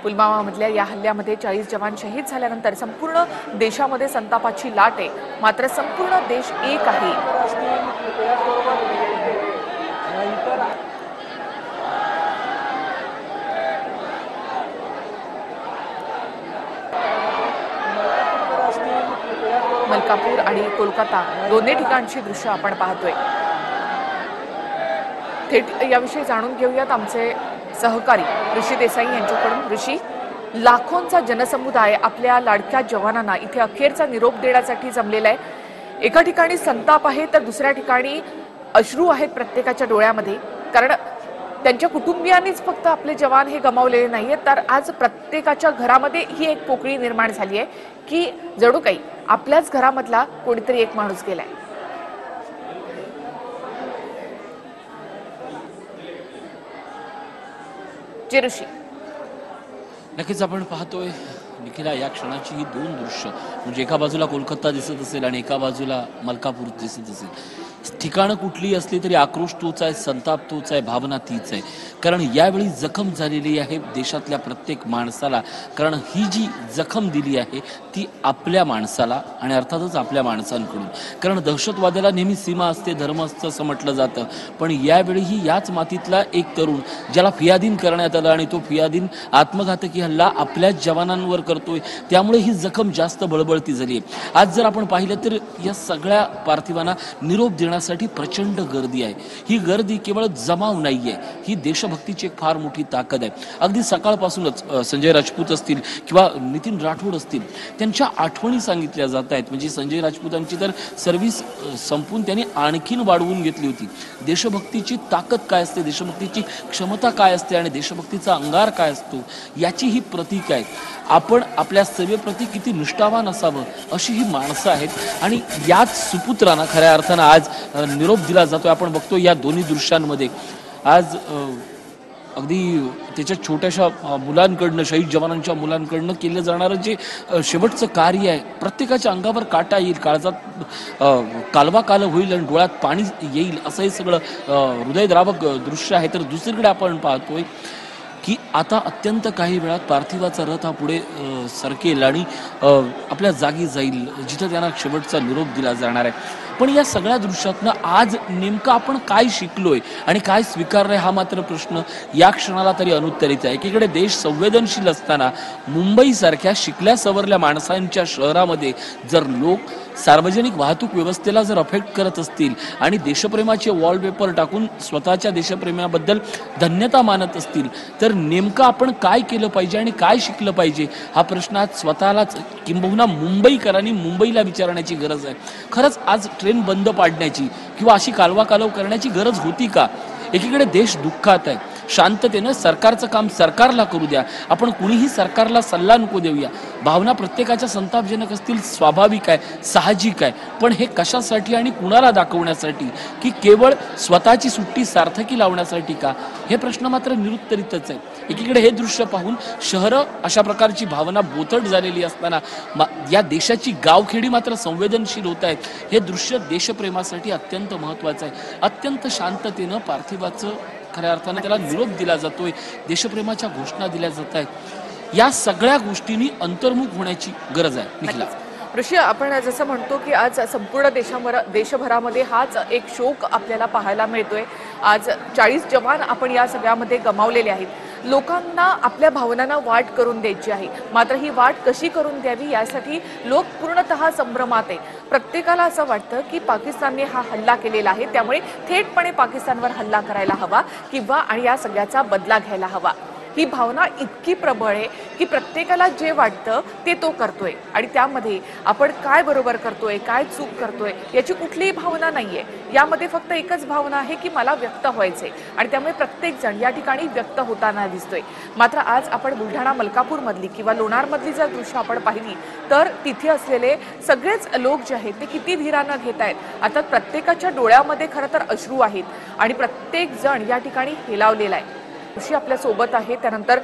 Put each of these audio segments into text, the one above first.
पुलवामामधल्या या हल्ल्यामध्ये 40 जवान शहीद झाल्यानंतर संपूर्ण देशामध्ये संतापाची लाट आहे। मात्र संपूर्ण देश एक आहे। मलकापूर आणि कोलकाता दोन्ही ठिकाणची दृश्य आपण पाहतोय। थेट याविषयी जाणून घेऊयात आमचे सहकारी ऋषी देसाई यांच्याकडून। ऋषी, लाखोंचा जनसमुदाय आपल्या लाडक्या जवानांना इथे अखेरचा निरोप देण्यासाठी जमलेला आहे। एका ठिकाणी संताप आहे तर दुसऱ्या ठिकाणी अश्रू आहेत प्रत्येकाच्या डोळ्यामध्ये, कारण त्यांच्या कुटुंबियांनीच फक्त आपले जवान हे गमावलेले नाहीयेत, तर आज प्रत्येकाच्या घरामध्ये ही एक पोकळी निर्माण झाली आहे की जणू काही आपल्याच घरामधला कोणीतरी एक माणूस गेलाय। जे ऋषी, नक्कीच आपण पाहतोय निखिला, या क्षणाची ही दोन दृश्य, म्हणजे एका बाजूला कोलकाता दिसत असेल आणि एका बाजूला मलकापूर दिसत असेल। ठिकाणं कुठली असली तरी आक्रोश तोच आहे, संताप तोच आहे, भावना तीच आहे। कारण यावेळी जखम झालेली आहे देशातल्या प्रत्येक माणसाला, कारण ही जी जखम दिली आहे ती आपल्या माणसाला आणि अर्थातच आपल्या माणसांकडून। कारण दहशतवाद्याला नेहमी सीमा असते, धर्म असतं असं म्हटलं जातं, पण यावेळीही याच मातीतला एक तरुण ज्याला फियादीन करण्यात आलं आणि तो फियादीन आत्मघातकी हल्ला आपल्याच जवानांवर करतोय, त्यामुळे ही जखम जास्त बळबळती झाली आहे। आज जर आपण पाहिलं तर या सगळ्या पार्थिवांना निरोप देण्यासाठी प्रचंड गर्दी आहे। ही गर्दी केवळ जमाव नाहीये, ही देशभक्तीची एक फार मोठी ताकद आहे। अगदी सकाळपासूनच संजय राजपूत असतील किंवा नितीन राठोड असतील, त्यांच्या आठवणी सांगितल्या जात आहेत। म्हणजे संजय राजपूतांची तर सर्व्हिस संपून त्यांनी आणखीन वाढवून घेतली होती। देशभक्तीची ताकद काय असते, देशभक्तीची क्षमता काय असते आणि देशभक्तीचा अंगार काय असतो याची ही प्रतीक आहे। आपण आपल्या सेवेप्रती किती निष्ठावान असावं अशी ही माणसं आहेत आणि याच सुपुत्रांना खऱ्या अर्थानं आज निरोप दिला जातोय। आपण बघतो या दोन्ही दृश्यांमध्ये आज अगदी त्याच्या छोट्याशा मुलांकडनं, शहीद जवानांच्या मुलांकडनं केलं जाणारं जे शेवटचं कार्य आहे, प्रत्येकाच्या अंगावर काटा येईल, काळजात कालवा काल होईल आणि डोळ्यात पाणी येईल असं हे सगळं हृदयद्रावक दृश्य आहे। तर दुसरीकडे आपण पाहतोय की आता अत्यंत काही वेळात पार्थिवाचा रथ हा पुढे सरकेल आणि आपल्या जागी जाईल जिथं त्यांना शेवटचा निरोप दिला जाणार आहे। पण या सगळ्या दृश्यातनं आज नेमकं आपण काय शिकलोय आणि काय स्वीकारलंय हा मात्र प्रश्न या क्षणाला तरी अनुत्तरित आहे। एकीकडे देश संवेदनशील असताना मुंबईसारख्या शिकल्या सवरल्या माणसांच्या शहरामध्ये जर लोक सार्वजनिक वाहतूक व्यवस्थेला जर अफेक्ट करत असतील आणि देशप्रेमाचे वॉलपेपर टाकून स्वतःच्या देशप्रेमाबद्दल धन्यता मानत असतील, तर नेमकं आपण काय केलं पाहिजे आणि काय शिकलं पाहिजे हा प्रश्न आज स्वतःलाच किंबहुना मुंबईकरांनी मुंबईला विचारण्याची गरज आहे। खरंच आज ट्रेन बंद पाडण्याची किंवा अशी कालवाकालव करण्याची गरज होती का? एकीकडे देश दुःखात आहे, शांततेनं सरकारचं काम सरकारला करू द्या, आपण कुणीही सरकारला सल्ला नको देऊया। भावना प्रत्येकाच्या संतापजनक असतील, स्वाभाविक आहे, साहजिक आहे, पण हे कशासाठी आणि कुणाला दाखवण्यासाठी की केवळ स्वतःची सुट्टी सार्थकी लावण्यासाठी का, हे प्रश्न मात्र निरुत्तरितच आहे। एकीकडे हे दृश्य पाहून शहरं अशा प्रकारची भावना बोथट झालेली असताना या देशाची गावखेडी मात्र संवेदनशील होत आहेत। हे दृश्य देशप्रेमासाठी अत्यंत महत्त्वाचं आहे। अत्यंत शांततेनं पार्थिवाचं खऱ्या अर्थानं त्याला निरोप दिला जातोय, देशप्रेमाच्या घोषणा दिल्या जात आहेत। या सगळ्या गोष्टींनी अंतर्मुख होण्याची गरज आहे। निखिला, ऋषी, आपण जसं म्हणतो की आज संपूर्ण देशभरामध्ये हाच एक शोक आपल्याला पाहायला मिळतोय। आज 40 जवान आपण या सगळ्यामध्ये गमावलेले आहेत। लोकांना आपल्या भावनांना वाट करून द्यायची आहे, मात्र ही वाट कशी करून द्यावी यासाठी लोक पूर्णतः संभ्रमात आहे। प्रत्येकाला असं वाटतं की पाकिस्तानने हा हल्ला केलेला आहे, त्यामुळे थेटपणे पाकिस्तानवर हल्ला करायला हवा किंवा आणि या सगळ्याचा बदला घ्यायला हवा। ही भावना इतकी प्रबळ आहे की प्रत्येकाला जे वाटतं ते तो करतोय आणि त्यामध्ये आपण काय बरोबर करतोय, काय चूक करतोय याची कुठलीही भावना नाहीये। यामध्ये फक्त एकच भावना आहे की मला व्यक्त व्हायचंय आणि त्यामुळे प्रत्येक जण या ठिकाणी व्यक्त होताना दिसतोय। मात्र आज आपण बुलढाणा मलकापूर मधली किंवा लोणार मधली जर दृश्य आपण पाहिली तर तिथे असलेले सगळेच लोक जे आहेत ते किती धीरानं घेत आहेत। आता प्रत्येकाच्या डोळ्यामध्ये खरं तर अश्रू आहेत आणि प्रत्येक जण या ठिकाणी हेलावलेला आहे। ऋषी आपल्या सोबत आहे, त्यानंतर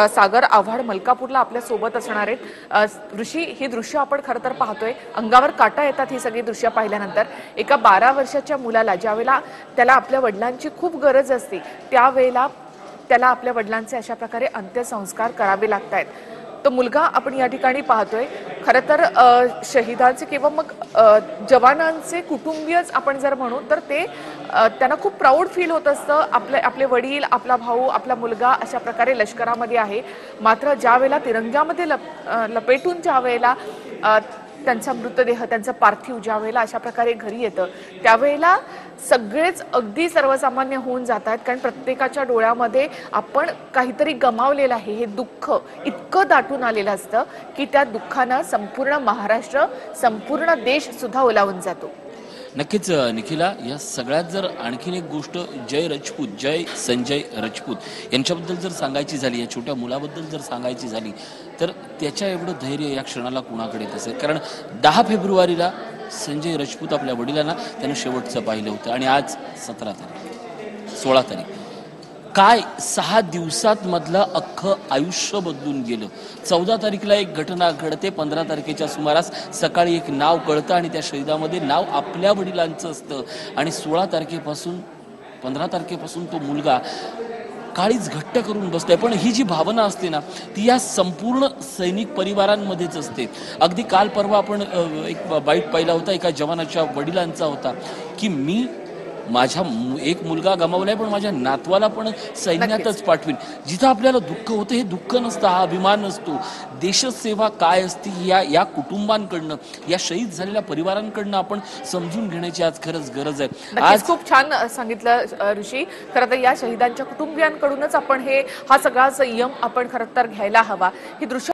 सागर आव्हाड मलकापूरला आपल्या सोबत असणार आहेत। ऋषी, ही दृश्य आपण खरं तर पाहतोय, अंगावर काटा येतात ही सगळी दृश्य पाहिल्यानंतर। एका 12 वर्षाच्या मुलाला ज्यावेळेला त्याला आपल्या वडिलांची खूप गरज असते त्यावेळेला त्याला आपल्या वडिलांचे अशा प्रकारे अंत्यसंस्कार करावे लागत आहेत. तो मुलगा आपण या ठिकाणी पाहतोय. खरं तर शहीदांचे किंवा मग जवानांचे कुटुंबीयच आपण जर म्हणू तर ते त्यांना खूप प्राऊड फील होत असतं. आपले वडील, आपला भाऊ, आपला मुलगा अशा प्रकारे लष्करामध्ये आहे. मात्र ज्या वेळेला तिरंग्यामध्ये लपेटून ज्या वेळेला त्यांचा मृतदेह, त्यांचं पार्थिव ज्या वेळेला अशा प्रकारे घरी येतं त्यावेळेला सगळेच अगदी सर्वसामान्य होऊन जात आहेत. कारण प्रत्येकाच्या डोळ्यामध्ये आपण काहीतरी गमावलेलं आहे हे दुःख इतकं दाटून आलेलं असतं की त्या दुःखानं संपूर्ण महाराष्ट्र, संपूर्ण देश सुद्धा ओलावून जातो. नक्कीच निखिला, या सगळ्यात जर आणखीन एक गोष्ट जय राजपूत, जय संजय राजपूत यांच्याबद्दल जर सांगायची झाली, या छोट्या मुलाबद्दल जर सांगायची झाली तर त्याच्या एवढं धैर्य या क्षणाला कुणाकडे असेल. कारण 10 फेब्रुवारीला संजय राजपूत आपल्या वडिलांना त्यानं शेवटचं पाहिलं होतं आणि आज 17 तारीख, 16 तारीख, काय 6 दिवसात मधलं अख्खं आयुष्य बदलून गेलं. 14 तारीखला एक घटना घडते, 15 तारखेच्या सुमारास सकाळी एक नाव कळतं आणि त्या शहीदामध्ये नाव आपल्या वडिलांचं असतं आणि 16 तारखेपासून 15 तारखेपासून तो मुलगा काळीच घट्ट करून बसतोय. पण ही जी भावना असते ना ती या संपूर्ण सैनिक परिवारांमध्येच असते. अगदी काल परवा आपण एक बाईट पाहिला होता एका जवानाच्या वडिलांचा होता की मी माझा एक मुलगा गमावलाय पण माझ्या नातवाला पण सैन्यातच पाठवीन. जिथं आपल्याला दुःख होतं हे दुःख नसतं, हा अभिमान असतो. देशसेवा काय असते या कुटुंबांकडनं, या शहीद झालेल्या परिवारांकडनं आपण समजून घेण्याची आज खरंच गरज आहे. आज खूप छान सांगितलं ऋषी. खरं तर या शहीदांच्या कुटुंबियांकडूनच आपण हा सगळा संयम आपण खरं तर घ्यायला हवा. ही दृश्य